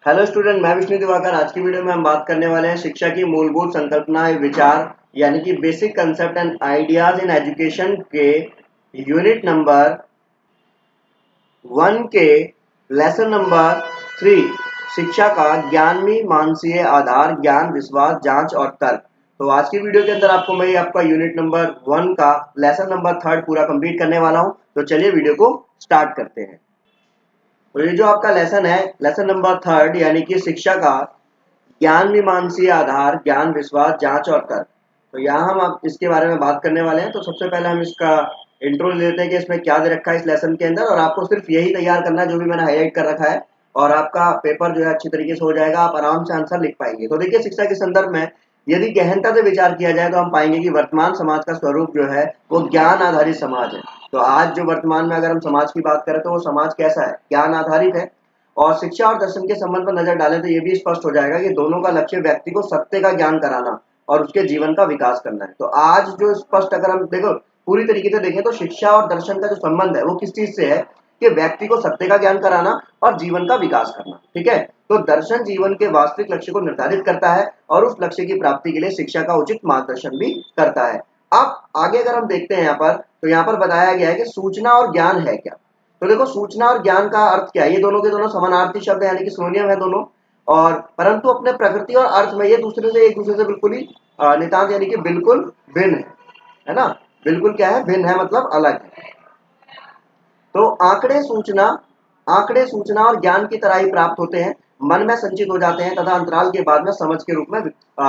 Hello student, मैं विष्णु दिवाकर। आज की वीडियो में हम बात करने वाले हैं शिक्षा की मूलभूत संकल्पनाएं विचार यानी कि basic concept and ideas in education के यूनिट नंबर 1 के लेसन नंबर 3 शिक्षा का ज्ञान मीमांसीय आधार, ज्ञान, विश्वास, जांच और तर्क। तो आज की वीडियो के अंदर आपका यूनिट नंबर 1 का लेसन नंबर 3 पूरा कंप्लीट करने वाला हूं। तो चलिए वीडियो को स्टार्ट करते हैं। तो ये जो आपका लेसन है, लेसन नंबर 3 यानी कि शिक्षा का ज्ञान मीमांसीय आधार, ज्ञान, विश्वास, जांच और तर्क। तो यहाँ हम आप इसके बारे में बात करने वाले हैं। तो सबसे पहले हम इसका इंट्रो ले लेते हैं कि इसमें क्या दे रखा है इस लेसन के अंदर, और आपको सिर्फ यही तैयार करना है जो भी मैंने हाईलाइट कर रखा है, और आपका पेपर जो है अच्छी तरीके से हो जाएगा। आप आराम से आंसर लिख पाएंगे। तो देखिए, शिक्षा के संदर्भ में यदि गहनता से विचार किया जाए तो हम पाएंगे कि वर्तमान समाज का स्वरूप जो है वो ज्ञान आधारित समाज है। तो आज जो वर्तमान में अगर हम समाज की बात करें तो वो समाज कैसा है? ज्ञान आधारित है। और शिक्षा और दर्शन के संबंध पर नजर डालें तो ये भी स्पष्ट हो जाएगा कि दोनों का लक्ष्य व्यक्ति को सत्य का ज्ञान कराना और उसके जीवन का विकास करना है। तो आज जो स्पष्ट अगर हम देखो पूरी तरीके से देखें तो शिक्षा और दर्शन का जो संबंध है वो किस चीज से है कि व्यक्ति को सत्य का ज्ञान कराना और जीवन का विकास करना। ठीक है, तो दर्शन जीवन के वास्तविक लक्ष्य को निर्धारित करता है और उस लक्ष्य की प्राप्ति के लिए शिक्षा का उचित मार्गदर्शन भी करता है। अब आगे अगर हम देखते हैं यहाँ पर, तो यहाँ पर बताया गया है कि सूचना और ज्ञान है क्या। तो देखो, सूचना और ज्ञान का अर्थ क्या है? ये दोनों के दोनों समानार्थी शब्द है, यानी कि सिनोनिम है दोनों, और परंतु अपने प्रकृति और अर्थ में ये एक दूसरे से बिल्कुल ही नितांत यानी कि बिल्कुल भिन्न है ना। बिल्कुल क्या है? भिन्न है, मतलब अलग है। तो आंकड़े सूचना और ज्ञान की तरह ही प्राप्त होते हैं, मन में संचित हो जाते हैं तथा अंतराल के बाद में समझ के रूप में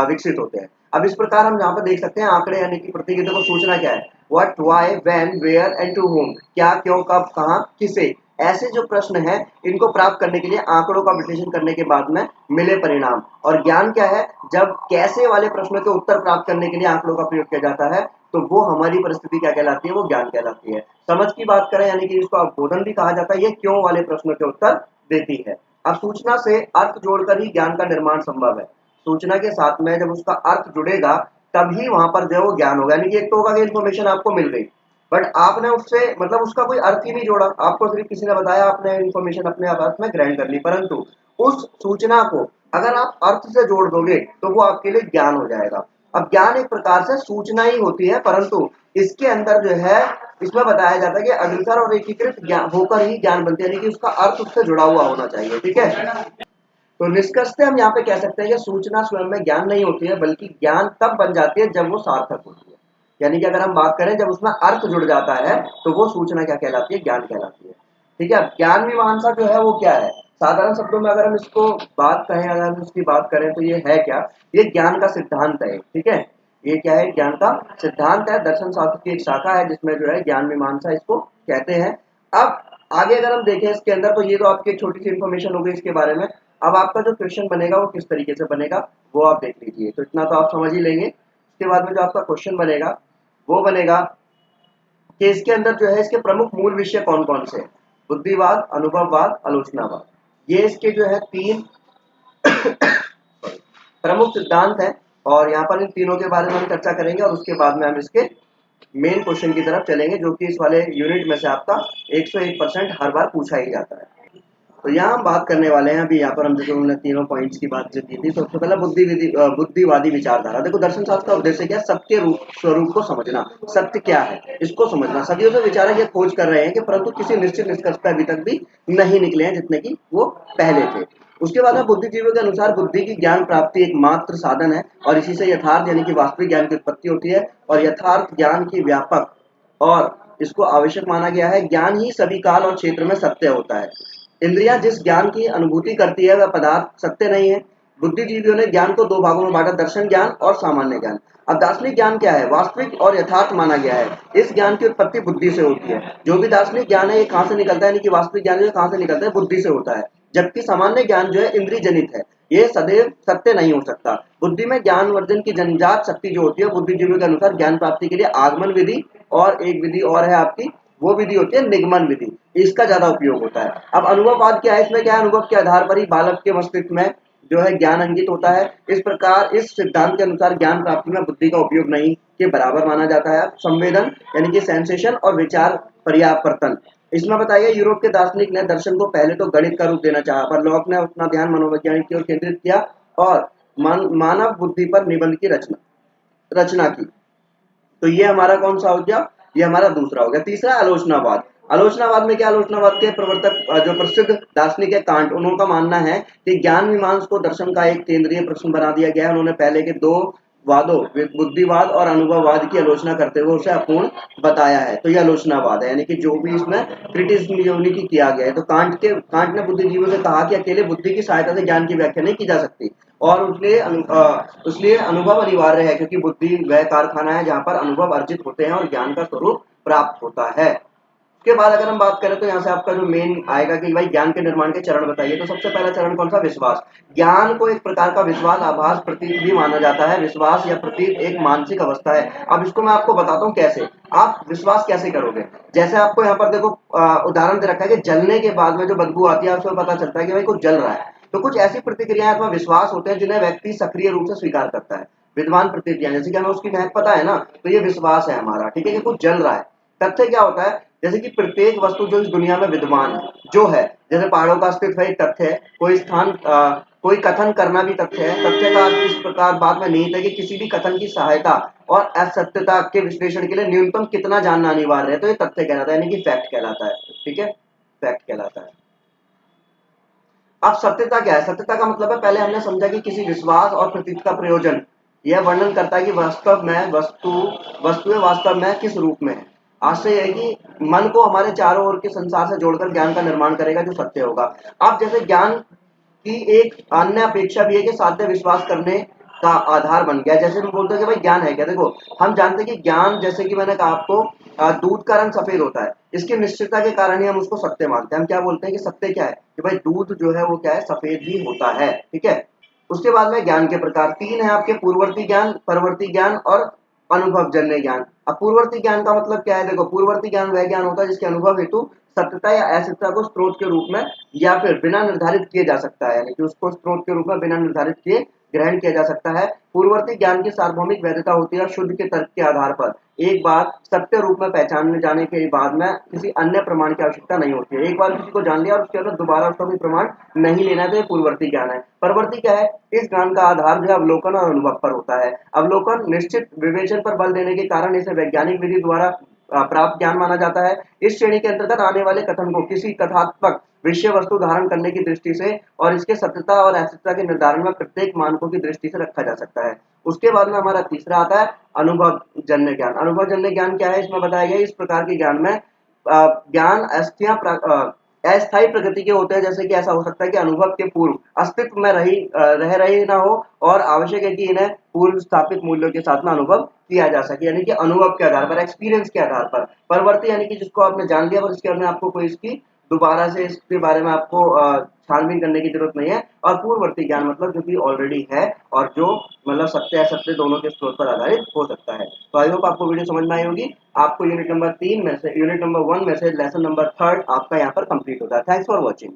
विकसित होते हैं। अब इस प्रकार हम यहाँ पर देख सकते हैं आंकड़े यानी कि प्रतीक। देखो, सूचना क्या है? What, why, when, where and to whom, क्या, क्यों, कब, कहाँ, किसे, ऐसे जो प्रश्न हैं इनको प्राप्त करने के लिए आंकड़ों का विश्लेषण करने के बाद में मिले परिणाम। और ज्ञान क्या है? जब कैसे वाले प्रश्नों के उत्तर प्राप्त करने के लिए आंकड़ों का प्रयोग किया जाता है तो वो हमारी परिस्थिति क्या कहलाती है? वो ज्ञान कहलाती है। समझ की बात करें यानी कि इसको अवबोधन भी कहा जाता है। ये क्यों वाले प्रश्नों के उत्तर देती है। अब सूचना से अर्थ जोड़कर ही ज्ञान का निर्माण संभव है। सूचना के साथ में जब उसका अर्थ जुड़ेगा तभी वहां पर जो है वो ज्ञान होगा। यानी कि एक तो होगा कि इन्फॉर्मेशन आपको मिल गई, बट आपने उससे मतलब उसका कोई अर्थ ही नहीं जोड़ा, आपको सिर्फ किसी ने बताया, आपने इन्फॉर्मेशन अपने अर्थ में ग्रहण कर ली। परंतु उस सूचना को अगर आप अर्थ से जोड़ दोगे तो वो आपके लिए ज्ञान हो जाएगा। अब ज्ञान एक प्रकार से सूचना ही होती है, परंतु इसके अंदर जो है इसमें बताया जाता है कि अग्रसर और एकीकृत ज्ञान होकर ही ज्ञान बनते हैं, यानी कि उसका अर्थ उससे जुड़ा हुआ होना चाहिए। ठीक है, तो निष्कर्षतः हम यहाँ पे कह सकते हैं कि सूचना स्वयं में ज्ञान नहीं होती है, बल्कि ज्ञान तब बन जाती है जब वो सार्थक होती है। यानी कि अगर हम बात करें जब उसमें अर्थ जुड़ जाता है तो वो सूचना क्या कहलाती है? ज्ञान कहलाती है। ठीक है, ज्ञान मीमांसा जो है वो क्या है? साधारण शब्दों में अगर हम इसको बात कहें, अगर हम इसकी बात करें तो ये है क्या? ये ज्ञान का सिद्धांत है। ठीक है, ये क्या है? ज्ञान का सिद्धांत है। दर्शन शास्त्र की एक शाखा है जिसमें जो है ज्ञान मीमांसा इसको कहते हैं। अब आगे अगर हम देखें इसके अंदर, तो ये तो आपकी एक छोटी सी इंफॉर्मेशन हो गई इसके बारे में। अब आपका जो क्वेश्चन बनेगा वो किस तरीके से बनेगा वो आप देख लीजिए। तो इतना तो आप समझ ही लेंगे। इसके बाद में जो आपका क्वेश्चन बनेगा वो बनेगा कि इसके अंदर जो है इसके प्रमुख मूल विषय कौन कौन से हैं? बुद्धिवाद, अनुभववाद, आलोचनावाद। ये इसके जो है 3 प्रमुख सिद्धांत हैं, और यहाँ पर इन तीनों के बारे में हम चर्चा करेंगे और उसके बाद में हम इसके मेन क्वेश्चन की तरफ चलेंगे, जो कि इस वाले यूनिट में से आपका 101% हर बार पूछा ही जाता है। तो यहाँ हम बात करने वाले हैं अभी यहाँ पर हम जो हमने तीनों पॉइंट्स की बात जो की थी। सबसे पहला बुद्धिवादी विचारधारा। देखो, दर्शन शास्त्र का उद्देश्य क्या? सत्य स्वरूप को समझना। सत्य क्या है इसको समझना। सदियों से विचारक ये खोज कर रहे हैं कि परंतु किसी निश्चित निष्कर्ष पर अभी तक भी नहीं निकले हैं जितने की वो पहले थे। उसके बाद में बुद्धिजीवियों के अनुसार बुद्धि की ज्ञान प्राप्ति एकमात्र साधन है और इसी से यथार्थ यानी कि वास्तविक ज्ञान की उत्पत्ति होती है, और यथार्थ ज्ञान की व्यापक और इसको आवश्यक माना गया है। ज्ञान ही सभी काल और क्षेत्र में सत्य होता है। इंद्रियां जिस ज्ञान की अनुभूति करती है वह पदार्थ सत्य नहीं है। बुद्धिजीवियों ने ज्ञान को 2 भागों में बांटा, दर्शन ज्ञान और सामान्य ज्ञान। अब दार्शनिक ज्ञान क्या है? वास्तविक और यथार्थ माना गया है। इस ज्ञान की उत्पत्ति बुद्धि से होती है। जो भी दार्शनिक ज्ञान है ये कहाँ से निकलता है? यानी कि वास्तविक ज्ञान जो है कहाँ से निकलता है? बुद्धि से होता है। जबकि सामान्य ज्ञान जो है इंद्रिय जनित है, ये सदैव सत्य नहीं हो सकता। बुद्धि में ज्ञान वर्जन की जन्मजात शक्ति जो होती है, बुद्धिजीवियों के अनुसार ज्ञान प्राप्ति के लिए आगमन विधि और एक विधि और है आपकी, वो विधि होती है निगमन विधि। इसका ज्यादा उपयोग होता है। अब अनुभववाद क्या है? इसमें क्या है? अनुभव के आधार पर ही बालक के मस्तिष्क में जो है ज्ञान अंकित होता है। इस प्रकार इस सिद्धांत के अनुसार ज्ञान प्राप्ति में बुद्धि का उपयोग नहीं के बराबर माना जाता है। संवेदन यानी कि सेंसेशन और विचार पर्यावर्तन, इसमें बताया यूरोप के दार्शनिक ने दर्शन को पहले तो गणित का रूप देना चाहा, पर लॉक ने अपना ध्यान मनोवैज्ञानिक की ओर केंद्रित किया और मानव बुद्धि पर निबंध की रचना की। तो ये हमारा कौन सा हो गया, ये हमारा दूसरा हो गया। तीसरा आलोचनावाद। आलोचनावाद में क्या, आलोचनावाद के प्रवर्तक जो प्रसिद्ध दार्शनिक है कांट, उनका मानना है कि ज्ञान मीमांस को दर्शन का एक केंद्रीय प्रश्न बना दिया गया है। उन्होंने पहले के दो वादों बुद्धिवाद और अनुभववाद की आलोचना करते हुए उसे अपूर्ण बताया है। तो यह आलोचनावाद है, यानी कि जो भी इसमें क्रिटिसिज्म की किया गया है। तो कांट ने बुद्धिजीवियों से कहा कि अकेले बुद्धि की सहायता से ज्ञान की व्याख्या नहीं की जा सकती और इसलिए अनुभव अनिवार्य है, क्योंकि बुद्धि वह कारखाना है जहां पर अनुभव अर्जित होते हैं और ज्ञान का स्वरूप प्राप्त होता है। उसके बाद अगर हम बात करें तो यहाँ से आपका जो मेन आएगा कि भाई ज्ञान के निर्माण के चरण बताइए। तो सबसे पहला चरण कौन सा, विश्वास। ज्ञान को एक प्रकार का विश्वास, आभास, प्रतीत भी माना जाता है। विश्वास या प्रतीत एक मानसिक अवस्था है। अब इसको मैं आपको बताता हूँ कैसे आप विश्वास कैसे करोगे। जैसे आपको यहाँ पर देखो उदाहरण दे रखा है कि जलने के बाद में जो बदबू आती है उसमें पता चलता है कि भाई कुछ जल रहा है। तो कुछ ऐसी प्रतिक्रियाएं अथवा विश्वास होते हैं जिन्हें व्यक्ति सक्रिय रूप से स्वीकार करता है। विद्वान प्रतिक्रिया, जैसे कि हमें उसकी महक पता है ना, तो ये विश्वास है हमारा, ठीक है, कि कुछ जल रहा है। तथ्य क्या होता है, जैसे कि प्रत्येक वस्तु जो इस दुनिया में विद्यमान है, जो है, जैसे पहाड़ों का अस्तित्व एक तथ्य है, कोई स्थान कोई कथन करना भी तथ्य है। तथ्य का अर्थ इस प्रकार बात में निहित है कि किसी भी कथन की सहायता और असत्यता के विश्लेषण के लिए न्यूनतम कितना जानना अनिवार्य है। तो ये तथ्य कहलाता है, यानी कि फैक्ट कहलाता है, ठीक है, फैक्ट कहलाता है। अब सत्यता क्या है, सत्यता का मतलब है, पहले हमने समझा कि किसी विश्वास और प्रतीत का प्रयोजन यह वर्णन करता है कि वास्तव में वस्तुएं वास्तव में किस रूप में है। आशय है कि मन को हमारे चारों ओर के संसार से जोड़कर ज्ञान का निर्माण करेगा जो सत्य होगा। अब जैसे ज्ञान की एक अन्य अपेक्षा भी है कि साध्य विश्वास करने का आधार बन गया। जैसे हम बोलते हैं कि भाई ज्ञान है क्या, देखो हम जानते हैं कि ज्ञान, जैसे कि मैंने कहा आपको, दूध का रंग सफेद होता है, इसकी निश्चितता के कारण ही हम उसको सत्य मानते हैं। हम क्या बोलते हैं कि सत्य क्या है, कि भाई दूध जो है वो क्या है, सफेद ही होता है, ठीक है। उसके बाद में ज्ञान के प्रकार तीन है आपके, पूर्ववर्ती ज्ञान, परवर्ती ज्ञान और अनुभवजन्य ज्ञान। अब पूर्ववर्ती ज्ञान का मतलब क्या है, देखो पूर्ववर्ती ज्ञान वह ज्ञान होता है जिसके अनुभव हेतु सत्यता या असत्यता को स्रोत के रूप में या फिर बिना निर्धारित किए जा सकता है, यानी कि उसको स्रोत के रूप में बिना निर्धारित किए ग्रहण किया जा सकता है। पूर्ववर्ती ज्ञान की सार्वभौमिक वैधता होती है, शुद्ध के तर्क के आधार पर एक बार सत्य रूप में पहचानने जाने के बाद में किसी अन्य प्रमाण की आवश्यकता नहीं होती है। एक बार किसी को जान लिया और उसके बाद दोबारा उसका कोई प्रमाण नहीं लेना, तो ये पूर्ववर्ती ज्ञान है। परवर्ती क्या है, इस ज्ञान का आधार जो अवलोकन और अनुभव पर होता है। अवलोकन निश्चित विवेचन पर बल देने के कारण इसे वैज्ञानिक विधि द्वारा प्राप्त ज्ञान माना जाता है। इस श्रेणी के अंतर्गत आने वाले कथन को किसी कथात्मक विषय वस्तु धारण करने की दृष्टि से और इसके सत्यता और असत्यता के निर्धारण में प्रत्येक मानकों की दृष्टि से रखा जा सकता है। उसके बाद में हमारा तीसरा आता है अनुभवजन्य ज्ञान। अनुभवजन्य ज्ञान क्या है, इसमें बताया गया इस प्रकार के ज्ञान में ज्ञान अस्थायी प्रकृति के होते हैं। जैसे कि ऐसा हो सकता है कि अनुभव के पूर्व अस्तित्व में रह रही ना हो और आवश्यक है कि इन्हें पूर्व स्थापित मूल्यों के साथ में अनुभव किया जा सके, यानी कि अनुभव के आधार पर, एक्सपीरियंस के आधार पर। परवर्ती यानी कि जिसको आपने जान लिया और इसके बारे में आपको कोई इसकी दोबारा से इसके बारे में आपको छानबीन करने की जरूरत नहीं है। और पूर्ववर्ती ज्ञान मतलब जो कि ऑलरेडी है और जो मतलब सत्य असत्य दोनों के स्रोत पर आधारित हो सकता है। तो आई होप आपको वीडियो समझ में आई होगी। आपको यूनिट नंबर 3 में से यूनिट नंबर 1 में से लेसन नंबर 3 आपका यहाँ पर कंप्लीट होता है। Thanks for watching.